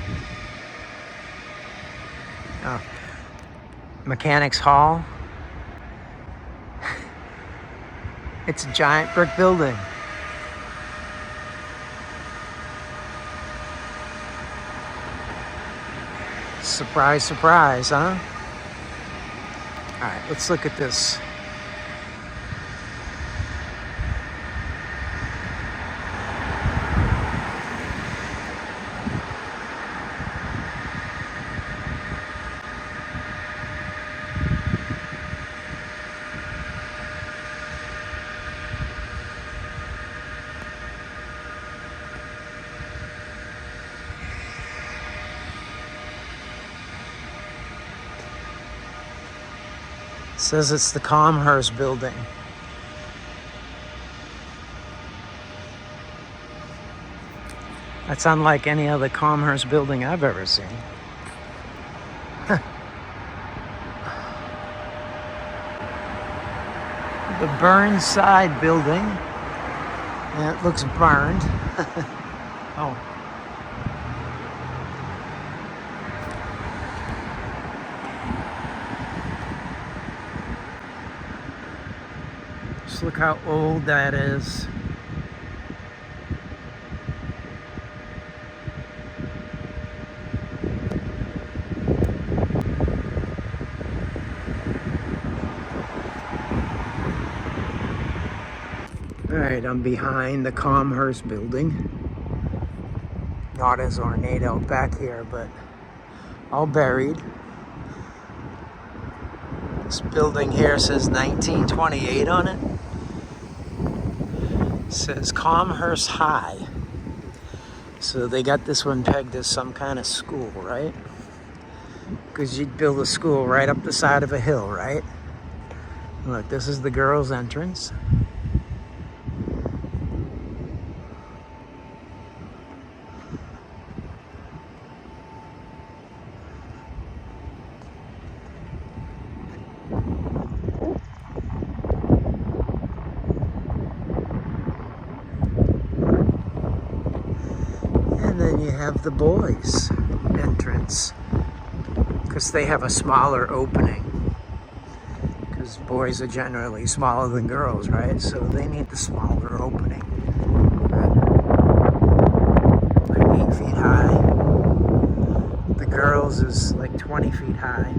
Oh. Mechanics Hall. It's a giant brick building. Surprise, surprise, huh? All right, let's look at this. It says it's the Comhurst building. That's unlike any other Comhurst building I've ever seen. The Burnside building. Yeah, it looks burned. Oh. Just look how old that is. All right, I'm behind the Comhurst building. Not as ornate out back here, but all buried. This building here says 1928 on it. It says Comhurst High. So they got this one pegged as some kind of school, right? Because you'd build a school right up the side of a hill, right? Look, this is the girls' entrance. You have the boys' entrance because they have a smaller opening because boys are generally smaller than girls, right? So they need the smaller opening. Like 8 feet high. The girls is like 20 feet high.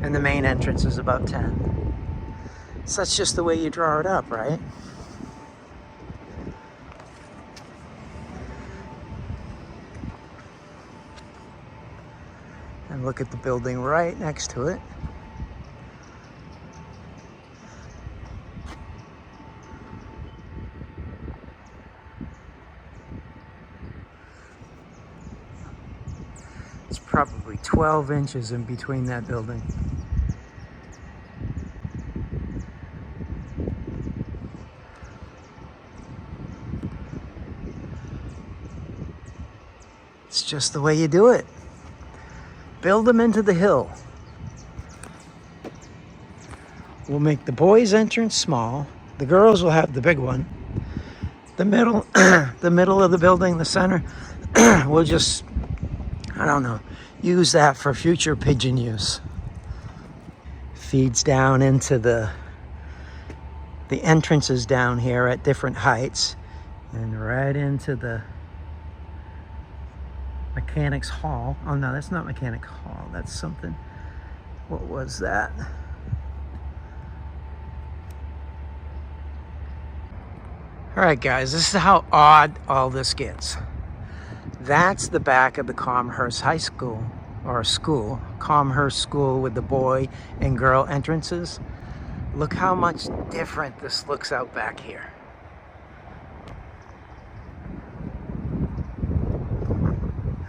And the main entrance is about 10. So that's just the way you draw it up, right? And look at the building right next to it. It's probably 12 inches in between that building. It's just the way you do it. Build them into the hill. We'll make the boys' entrance small. The girls will have the big one. The middle, the middle of the building, the center, we'll just, I don't know, use that for future pigeon use. Feeds down into the entrances down here at different heights and right into the mechanics hall. Oh no, that's not mechanic hall. That's something. What was that? All right, guys, this is how odd all this gets. That's the back of the Comhurst High School, or school, Comhurst School with the boy and girl entrances. Look how much different this looks out back here.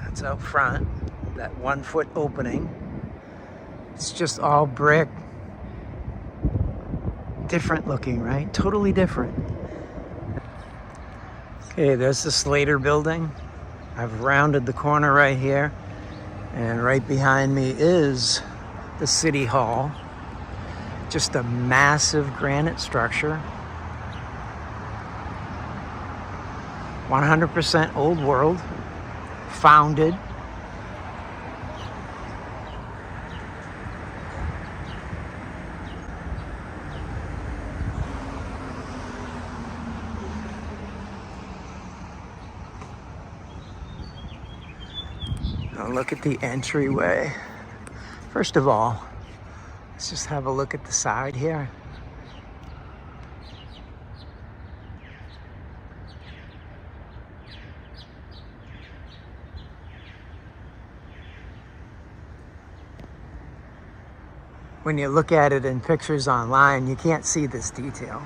That's out front, that 1 foot opening. It's just all brick. Different looking, right? Totally different. Okay, there's the Slater building. I've rounded the corner right here. And right behind me is the City Hall. Just a massive granite structure. 100% old world. Founded. Now look at the entryway. First of all, let's just have a look at the side here. When you look at it in pictures online, you can't see this detail.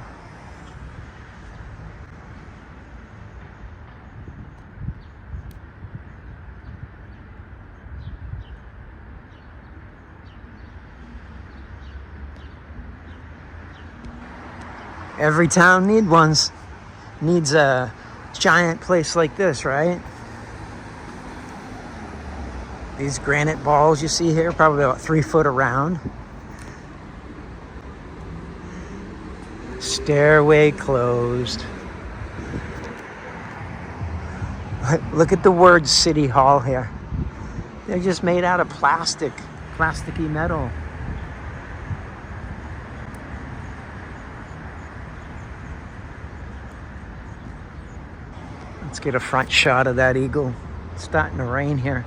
Every town needs a giant place like this, right? These granite balls you see here, probably about 3 foot around. Stairway closed. Look at the word City Hall here. They're just made out of plastic, plasticky metal. Let's get a front shot of that eagle. It's starting to rain here.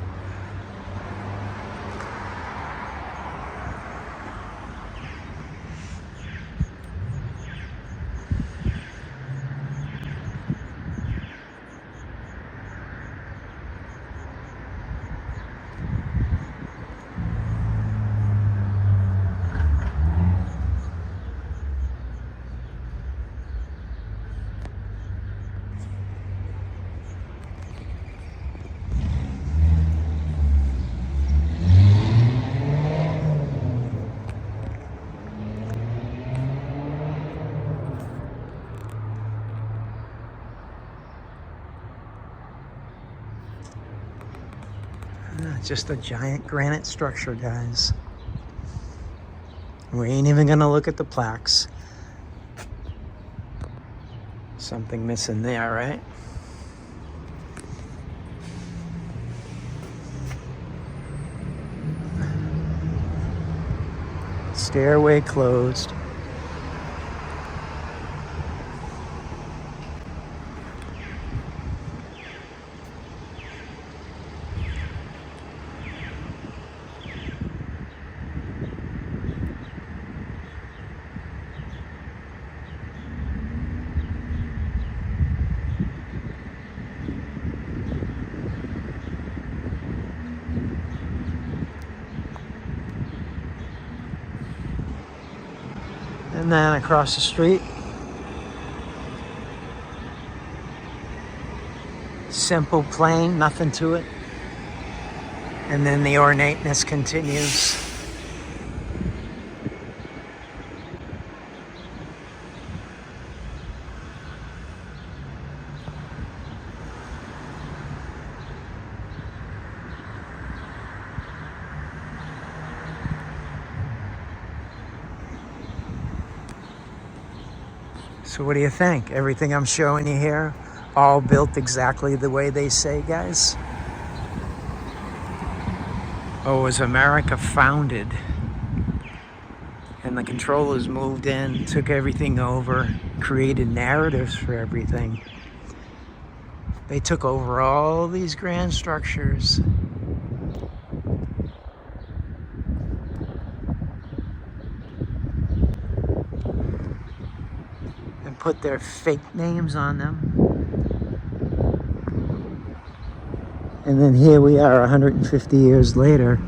Just a giant granite structure, guys. We ain't even gonna look at the plaques. Something missing there, right? Stairway closed. And then across the street, simple, plain, nothing to it. And then the ornateness continues. So what do you think? Everything I'm showing you here, all built exactly the way they say, guys? Oh, was America founded? And the controllers moved in, took everything over, created narratives for everything. They took over all these grand structures. And put their fake names on them. And then here we are 150 years later,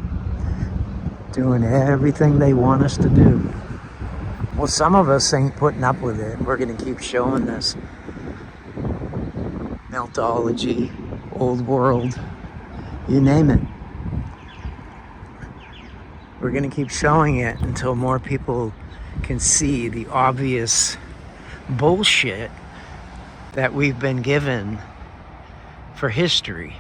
doing everything they want us to do. Well, some of us ain't putting up with it. We're gonna keep showing this. Meltology, old world, you name it. We're gonna keep showing it until more people can see the obvious bullshit that we've been given for history.